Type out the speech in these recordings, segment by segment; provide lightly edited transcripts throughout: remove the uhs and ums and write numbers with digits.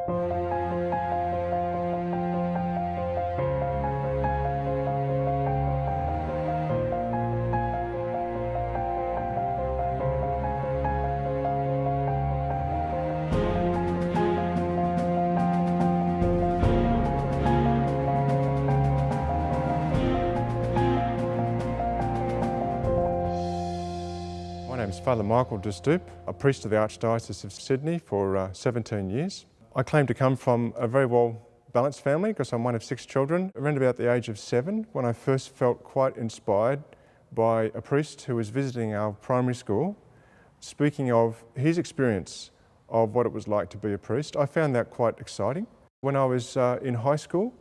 My name is Fr Michael de Stoop, a priest of the Archdiocese of Sydney for 17 years. I claim to come from a very well-balanced family because I'm one of 6 children. Around about the age of 7, when I first felt quite inspired by a priest who was visiting our primary school, speaking of his experience of what it was like to be a priest. I found that quite exciting. When I was in high school,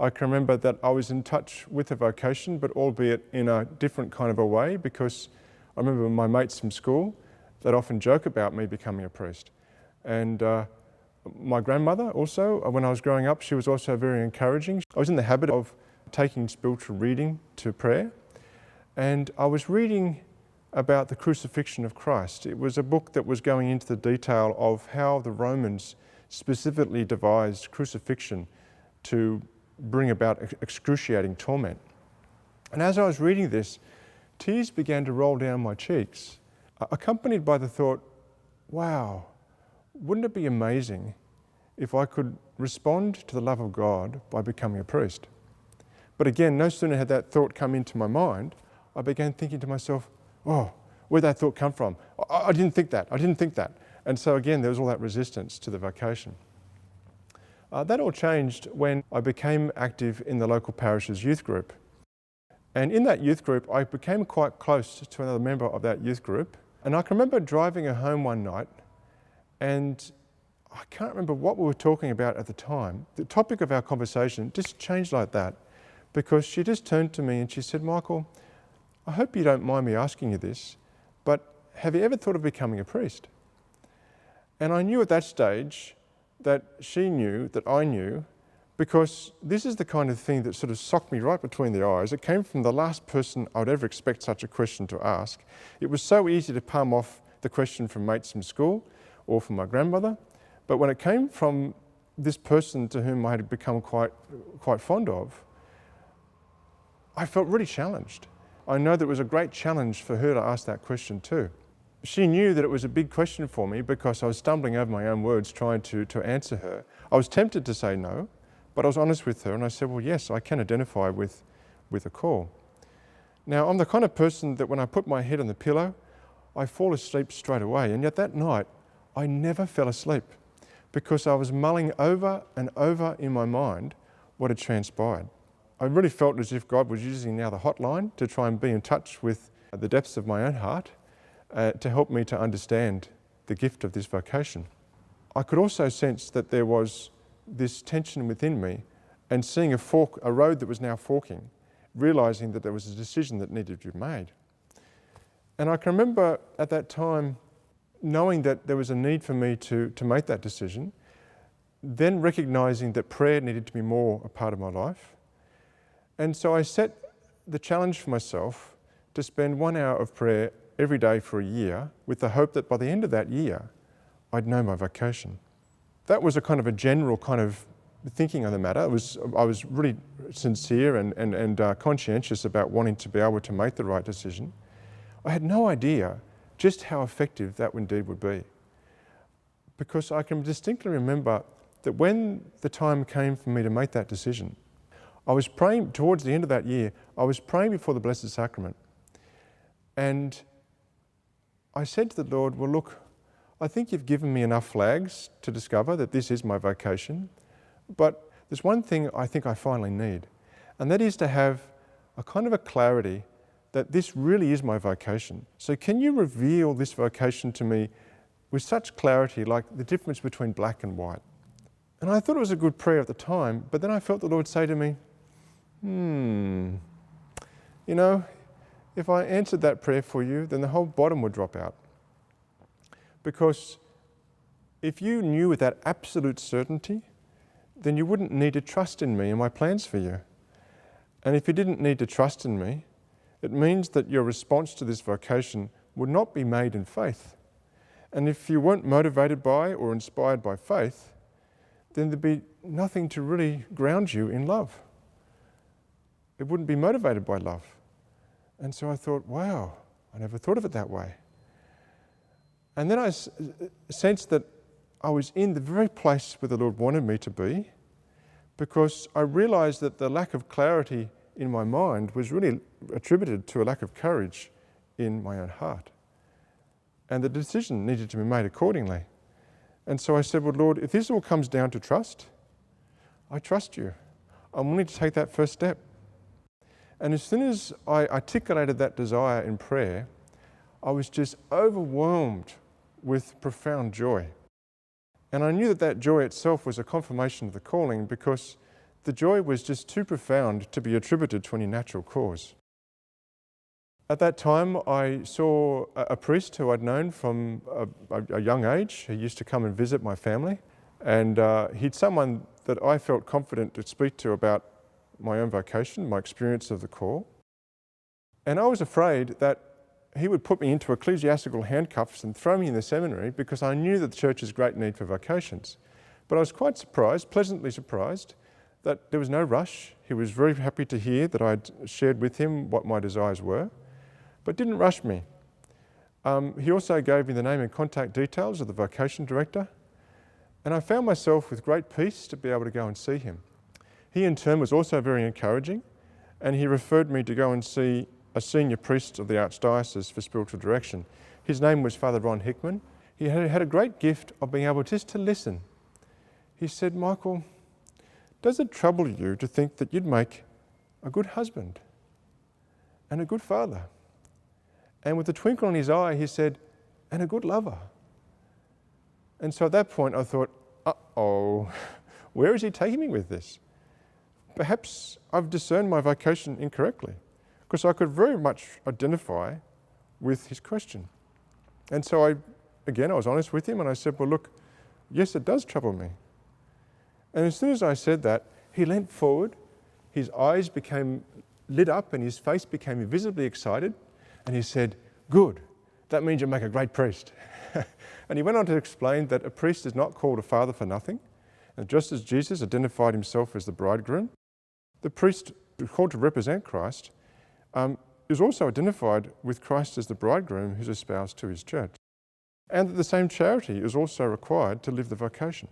I can remember that I was in touch with a vocation, but albeit in a different kind of a way, because I remember my mates from school that often joke about me becoming a priest. And my grandmother also, when I was growing up, she was also very encouraging. I was in the habit of taking spiritual reading to prayer, and I was reading about the crucifixion of Christ. It was a book that was going into the detail of how the Romans specifically devised crucifixion to bring about excruciating torment. And as I was reading this, tears began to roll down my cheeks, accompanied by the thought, wow, wouldn't it be amazing if I could respond to the love of God by becoming a priest? But again, no sooner had that thought come into my mind, I began thinking to myself, oh, where'd that thought come from? I didn't think that. And so again, there was all that resistance to the vocation. That all changed when I became active in the local parish's youth group. And in that youth group, I became quite close to another member of that youth group. And I can remember driving her home one night, and I can't remember what we were talking about at the time. The topic of our conversation just changed like that, because she just turned to me and she said, Michael, I hope you don't mind me asking you this, but have you ever thought of becoming a priest? And I knew at that stage that she knew that I knew, because this is the kind of thing that sort of socked me right between the eyes. It came from the last person I would ever expect such a question to ask. It was so easy to palm off the question from mates from school or from my grandmother, but when it came from this person to whom I had become quite fond of, I felt really challenged. I know that it was a great challenge for her to ask that question too. She knew that it was a big question for me because I was stumbling over my own words trying to answer her. I was tempted to say no, but I was honest with her and I said, well, yes, I can identify with a call. Now, I'm the kind of person that when I put my head on the pillow, I fall asleep straight away. And yet that night, I never fell asleep because I was mulling over and over in my mind what had transpired. I really felt as if God was using now the hotline to try and be in touch with the depths of my own heart to help me to understand the gift of this vocation. I could also sense that there was this tension within me, and seeing a road that was now forking, realizing that there was a decision that needed to be made. And I can remember at that time knowing that there was a need for me to make that decision, then recognizing that prayer needed to be more a part of my life. And so I set the challenge for myself to spend 1 hour of prayer every day for a year, with the hope that by the end of that year, I'd know my vocation. That was a kind of a general kind of thinking on the matter. I was really sincere and conscientious about wanting to be able to make the right decision. I had no idea just how effective that indeed would be, because I can distinctly remember that when the time came for me to make that decision, I was praying towards the end of that year. I was praying before the Blessed Sacrament, and I said to the Lord, well, look, I think you've given me enough flags to discover that this is my vocation, but there's one thing I think I finally need, and that is to have a kind of a clarity that this really is my vocation. So can you reveal this vocation to me with such clarity, like the difference between black and white? And I thought it was a good prayer at the time, but then I felt the Lord say to me, you know, if I answered that prayer for you, then the whole bottom would drop out. Because if you knew with that absolute certainty, then you wouldn't need to trust in me and my plans for you. And if you didn't need to trust in me, it means that your response to this vocation would not be made in faith. And if you weren't motivated by or inspired by faith, then there'd be nothing to really ground you in love. It wouldn't be motivated by love. And so I thought, wow, I never thought of it that way. And then I sensed that I was in the very place where the Lord wanted me to be, because I realized that the lack of clarity in my mind was really attributed to a lack of courage in my own heart. And the decision needed to be made accordingly. And so I said, well, Lord, if this all comes down to trust, I trust you. I'm willing to take that first step. And as soon as I articulated that desire in prayer, I was just overwhelmed with profound joy. And I knew that that joy itself was a confirmation of the calling, because the joy was just too profound to be attributed to any natural cause. At that time, I saw a priest who I'd known from a young age. He used to come and visit my family, and he'd someone that I felt confident to speak to about my own vocation, my experience of the call. And I was afraid that he would put me into ecclesiastical handcuffs and throw me in the seminary, because I knew that the church has great need for vocations. But I was quite surprised, pleasantly surprised, that there was no rush. He was very happy to hear that I'd shared with him what my desires were, but didn't rush me. He also gave me the name and contact details of the vocation director, and I found myself with great peace to be able to go and see him. He in turn was also very encouraging, and he referred me to go and see a senior priest of the Archdiocese for spiritual direction. His name was Fr Ron Hickman. He had a great gift of being able just to listen. He said, Michael, does it trouble you to think that you'd make a good husband and a good father? And with a twinkle in his eye, he said, and a good lover. And so at that point I thought, uh-oh, where is he taking me with this? Perhaps I've discerned my vocation incorrectly, because I could very much identify with his question. And so I was honest with him, and I said, well, look, yes, it does trouble me. And as soon as I said that, he leant forward, his eyes became lit up and his face became visibly excited, and he said, good, that means you'll make a great priest. And he went on to explain that a priest is not called a father for nothing, and just as Jesus identified himself as the bridegroom, the priest called to represent Christ is also identified with Christ as the bridegroom who's espoused to his church. And that the same charity is also required to live the vocation.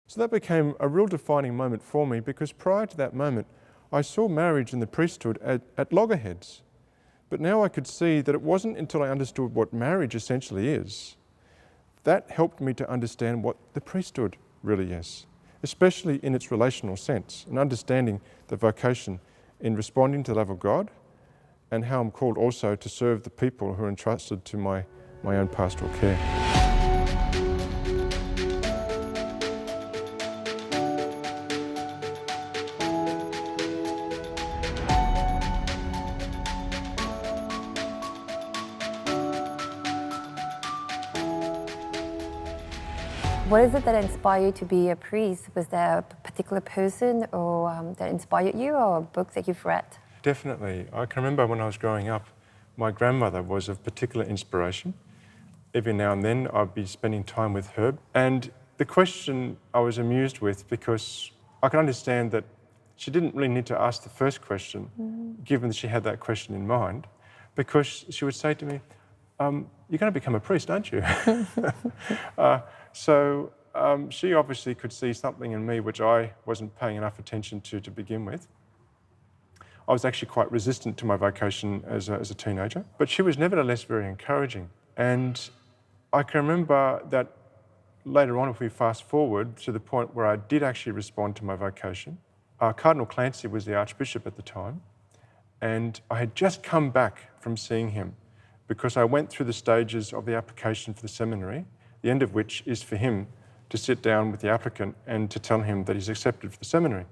So that became a real defining moment for me, because prior to that moment, I saw marriage and the priesthood at loggerheads. But now I could see that it wasn't until I understood what marriage essentially is, that helped me to understand what the priesthood really is, especially in its relational sense, and understanding the vocation in responding to the love of God, and how I'm called also to serve the people who are entrusted to my own pastoral care. What is it that inspired you to be a priest? Was there a particular person or that inspired you, or a book that you've read? Definitely. I can remember when I was growing up, my grandmother was of particular inspiration. Every now and then I'd be spending time with her. And the question I was amused with, because I could understand that she didn't really need to ask the first question, given that she had that question in mind, because she would say to me, you're going to become a priest, aren't you? So she obviously could see something in me which I wasn't paying enough attention to begin with. I was actually quite resistant to my vocation as a teenager, but she was nevertheless very encouraging. And I can remember that later on, if we fast forward to the point where I did actually respond to my vocation, Cardinal Clancy was the Archbishop at the time, and I had just come back from seeing him, because I went through the stages of the application for the seminary, the end of which is for him to sit down with the applicant and to tell him that he's accepted for the seminary.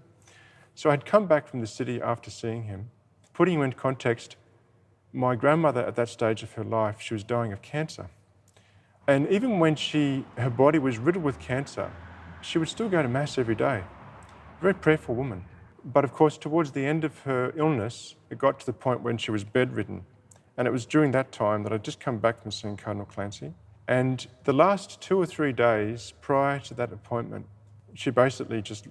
So I'd come back from the city after seeing him. Putting him into context, my grandmother at that stage of her life, she was dying of cancer. And even when her body was riddled with cancer, she would still go to Mass every day. Very prayerful woman. But of course, towards the end of her illness, it got to the point when she was bedridden. And it was during that time that I'd just come back from seeing Cardinal Clancy. And the last 2 or 3 days prior to that appointment, she basically just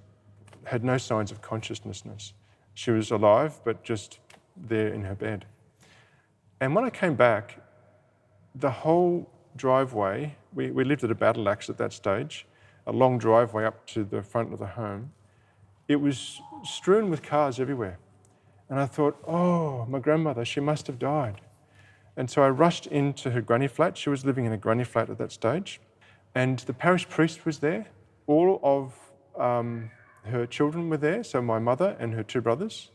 had no signs of consciousness. She was alive, but just there in her bed. And when I came back, the whole driveway, we lived at a battle axe at that stage, a long driveway up to the front of the home, it was strewn with cars everywhere. And I thought, oh, my grandmother, she must have died. And so I rushed into her granny flat. She was living in a granny flat at that stage. And the parish priest was there. All of her children were there, so my mother and her 2 brothers.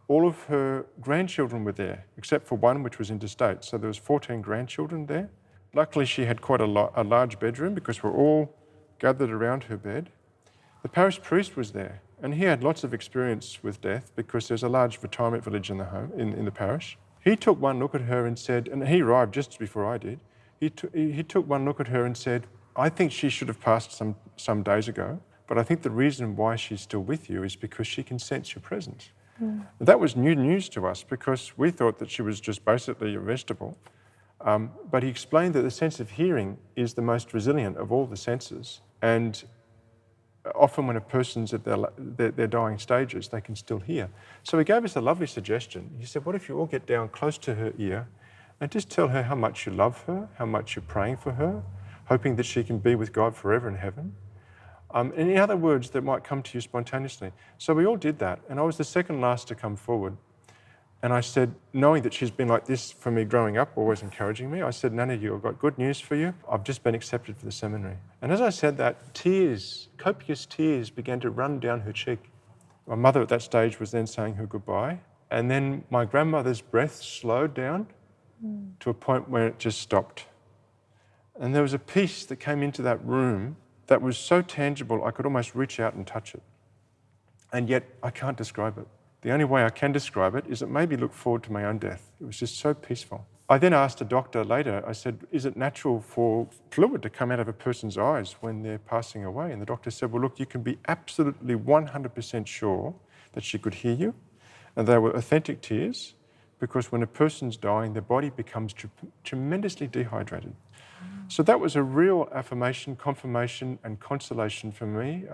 All of her grandchildren were there, except for one which was interstate. So there was 14 grandchildren there. Luckily, she had quite a large bedroom because we're all gathered around her bed. The parish priest was there, and he had lots of experience with death because there's a large retirement village in the home, in the parish. He took one look at her and said, and he arrived just before I did, he took one look at her and said, I think she should have passed some days ago, but I think the reason why she's still with you is because she can sense your presence. Mm. That was new news to us because we thought that she was just basically a vegetable. But he explained that the sense of hearing is the most resilient of all the senses. And often when a person's at their dying stages, they can still hear. So he gave us a lovely suggestion. He said, what if you all get down close to her ear and just tell her how much you love her, how much you're praying for her, hoping that she can be with God forever in heaven. Any other words that might come to you spontaneously. So we all did that, and I was the second last to come forward. And I said, knowing that she's been like this for me growing up, always encouraging me, I said, Nana, I've got good news for you. I've just been accepted for the seminary. And as I said that, tears, copious tears began to run down her cheek. My mother at that stage was then saying her goodbye. And then my grandmother's breath slowed down to a point where it just stopped. And there was a peace that came into that room that was so tangible I could almost reach out and touch it. And yet I can't describe it. The only way I can describe it is it made me look forward to my own death. It was just so peaceful. I then asked a doctor later, I said, is it natural for fluid to come out of a person's eyes when they're passing away? And the doctor said, well, look, you can be absolutely 100% sure that she could hear you. And they were authentic tears because when a person's dying, their body becomes tremendously dehydrated. So that was a real affirmation, confirmation, and consolation for me.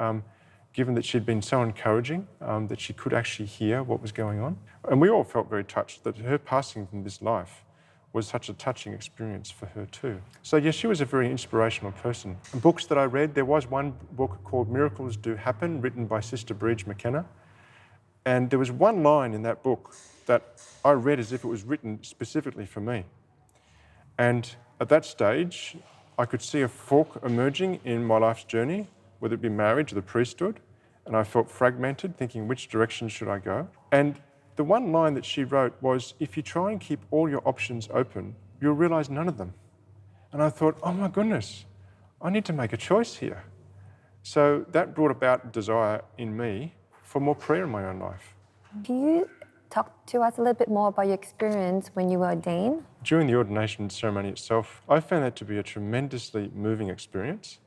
Given that she'd been so encouraging, that she could actually hear what was going on. And we all felt very touched that her passing from this life was such a touching experience for her too. So yes, she was a very inspirational person. Books that I read, there was one book called Miracles Do Happen, written by Sister Bridge McKenna. And there was one line in that book that I read as if it was written specifically for me. And at that stage, I could see a fork emerging in my life's journey, whether it be marriage or the priesthood. And I felt fragmented, thinking, which direction should I go? And the one line that she wrote was, if you try and keep all your options open, you'll realize none of them. And I thought, oh my goodness, I need to make a choice here. So that brought about desire in me for more prayer in my own life. Can you talk to us a little bit more about your experience when you were ordained? During the ordination ceremony itself, I found that to be a tremendously moving experience.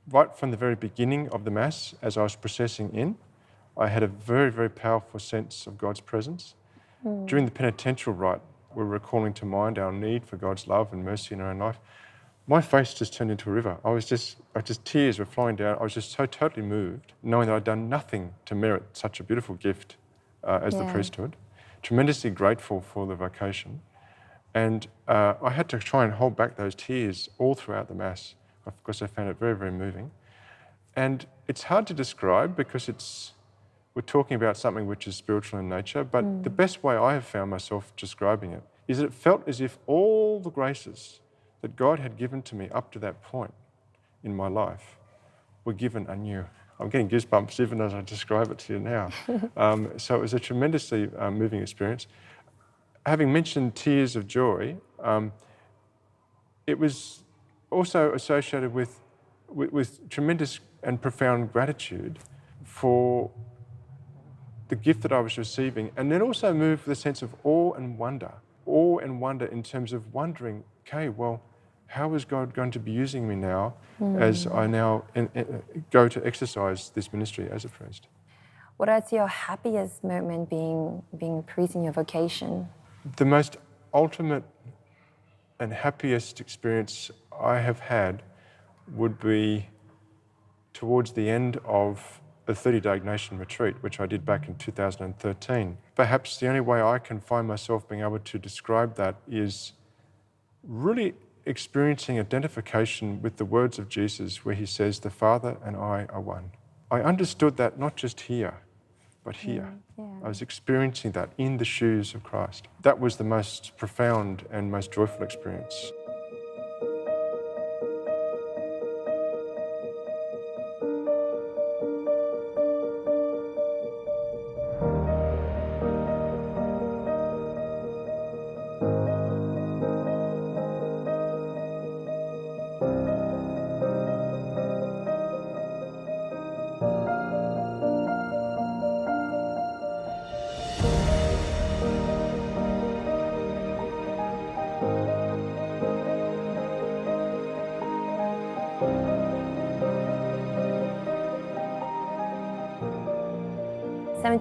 Right from the very beginning of the Mass, as I was processing in, I had a very, very powerful sense of God's presence. During the penitential rite, we were recalling to mind our need for God's love and mercy in our own life. My face just turned into a river. Tears were flowing down. I was just so totally moved, knowing that I'd done nothing to merit such a beautiful gift as the priesthood. Tremendously grateful for the vocation. And I had to try and hold back those tears all throughout the Mass. Of course, I found it very, very moving. And it's hard to describe because we're talking about something which is spiritual in nature, but the best way I have found myself describing it is that it felt as if all the graces that God had given to me up to that point in my life were given anew. I'm getting goosebumps even as I describe it to you now. So it was a tremendously moving experience. Having mentioned tears of joy, it was also associated with tremendous and profound gratitude for the gift that I was receiving, and then also moved with a sense of awe and wonder in terms of wondering, okay, well, how is God going to be using me now as I now go to exercise this ministry as a priest? What is your happiest moment being a priest in your vocation? The most ultimate and happiest experience I have had would be towards the end of a 30-day Ignatian retreat, which I did back in 2013. Perhaps the only way I can find myself being able to describe that is really experiencing identification with the words of Jesus where he says, "The Father and I are one." I understood that not just here, but here. I was experiencing that in the shoes of Christ. That was the most profound and most joyful experience.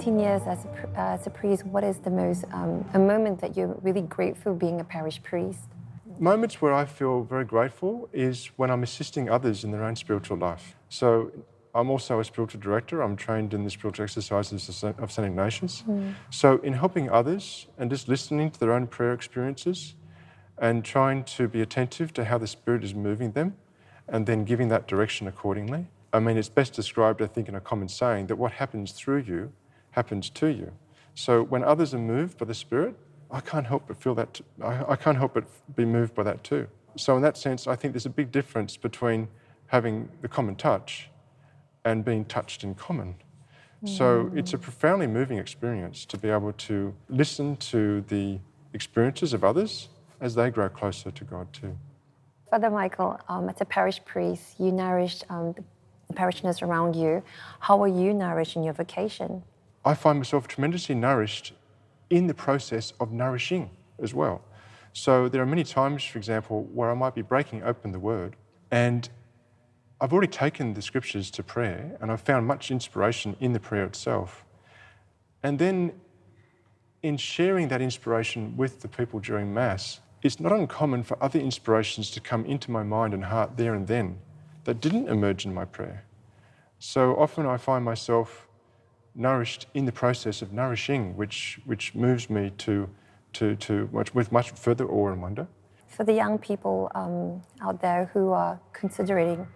Years as a priest, what is the most, a moment that you're really grateful being a parish priest? Moments where I feel very grateful is when I'm assisting others in their own spiritual life. So I'm also a spiritual director. I'm trained in the spiritual exercises of St. Ignatius. So in helping others and just listening to their own prayer experiences and trying to be attentive to how the Spirit is moving them and then giving that direction accordingly. I mean, it's best described, I think, in a common saying that what happens through you happens to you. So when others are moved by the Spirit, I can't help but feel that, I can't help but be moved by that too. So in that sense, I think there's a big difference between having the common touch and being touched in common. So it's a profoundly moving experience to be able to listen to the experiences of others as they grow closer to God too. Father Michael, as a parish priest, you nourish the parishioners around you. How are you nourished in your vocation? I find myself tremendously nourished in the process of nourishing as well. So there are many times, for example, where I might be breaking open the Word and I've already taken the scriptures to prayer and I've found much inspiration in the prayer itself. And then in sharing that inspiration with the people during Mass, it's not uncommon for other inspirations to come into my mind and heart there and then that didn't emerge in my prayer. So often I find myself nourished in the process of nourishing, which moves me to with much further awe and wonder. For the young people out there who are considering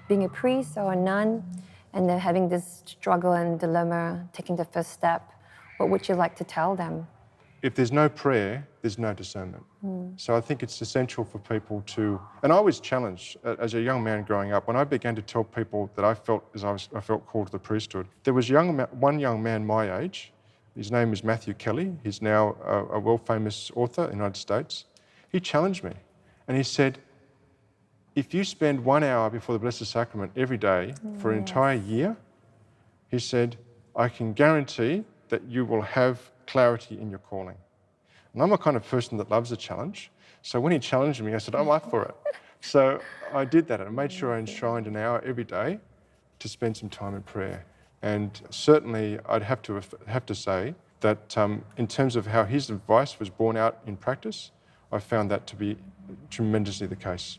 being a priest or a nun, and they're having this struggle and dilemma, taking the first step, what would you like to tell them? If there's no prayer, there's no discernment. So I think it's essential for people to, and I was challenged as a young man growing up, when I began to tell people that I felt called to the priesthood. There was one young man my age, his name is Matthew Kelly, he's now a world-famous author in the United States. He challenged me and he said, if you spend 1 hour before the Blessed Sacrament every day for an entire year, he said, I can guarantee that you will have clarity in your calling. And I'm a kind of person that loves a challenge. So when he challenged me, I said, I'm up for it. So I did that. I made sure I enshrined an hour every day to spend some time in prayer. And certainly I'd have to say that in terms of how his advice was borne out in practice, I found that to be tremendously the case,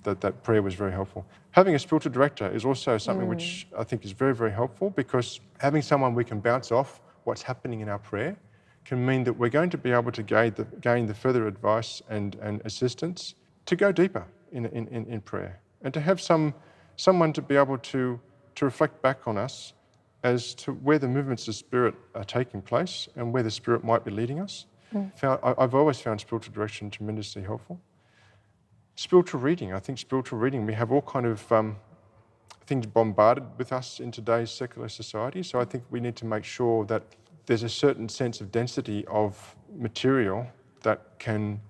that prayer was very helpful. Having a spiritual director is also something which I think is very, very helpful, because having someone we can bounce off what's happening in our prayer can mean that we're going to be able to gain the further advice and assistance to go deeper in prayer, and to have someone to be able to reflect back on us as to where the movements of Spirit are taking place and where the Spirit might be leading us. I've always found spiritual direction tremendously helpful. Spiritual reading. I think spiritual reading, we have all kind of things bombarded with us in today's secular society. So I think we need to make sure that there's a certain sense of density of material that can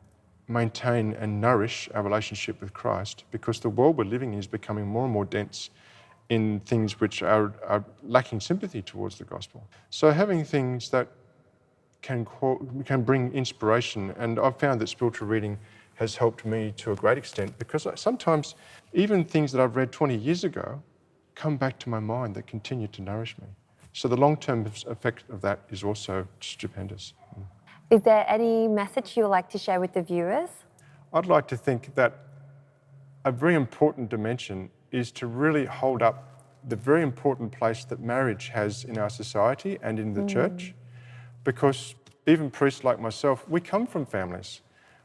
maintain and nourish our relationship with Christ, because the world we're living in is becoming more and more dense in things which are lacking sympathy towards the gospel. So having things that can bring inspiration, and I've found that spiritual reading has helped me to a great extent, because sometimes even things that I've read 20 years ago come back to my mind that continue to nourish me. So the long-term effect of that is also stupendous. Is there any message you would like to share with the viewers? I'd like to think that a very important dimension is to really hold up the very important place that marriage has in our society and in the church, because even priests like myself, we come from families.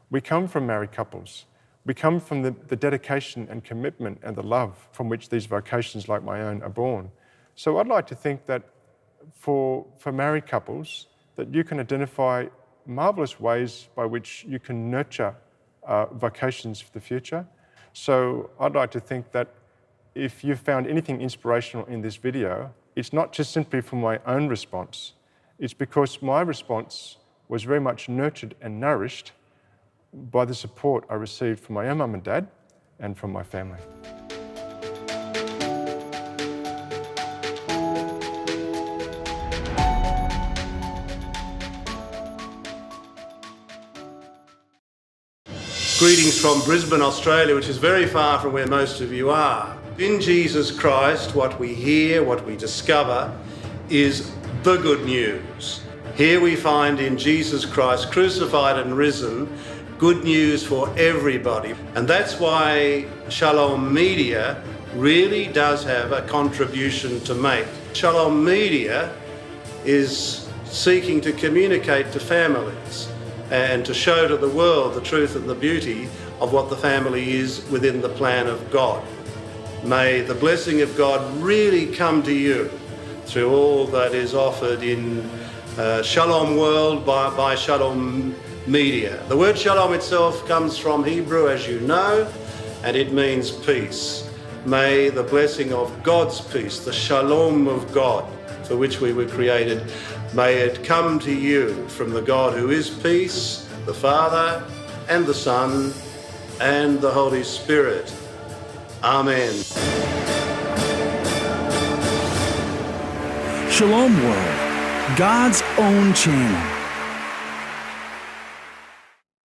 We come from married couples. We come from the dedication and commitment and the love from which these vocations like my own are born. So I'd like to think that for married couples, that you can identify marvellous ways by which you can nurture vocations for the future. So I'd like to think that if you found anything inspirational in this video, it's not just simply from my own response. It's because my response was very much nurtured and nourished by the support I received from my own mum and dad and from my family. Greetings from Brisbane, Australia, which is very far from where most of you are. In Jesus Christ, what we hear, what we discover, is the good news. Here we find in Jesus Christ, crucified and risen, good news for everybody. And that's why Shalom Media really does have a contribution to make. Shalom Media is seeking to communicate to families and to show to the world the truth and the beauty of what the family is within the plan of God. May the blessing of God really come to you through all that is offered in Shalom World by Shalom Media. The word shalom itself comes from Hebrew, as you know, and it means peace. May the blessing of God's peace, the shalom of God, for which we were created, may it come to you from the God who is peace, the Father and the Son and the Holy Spirit. Amen. Shalom World, God's own channel.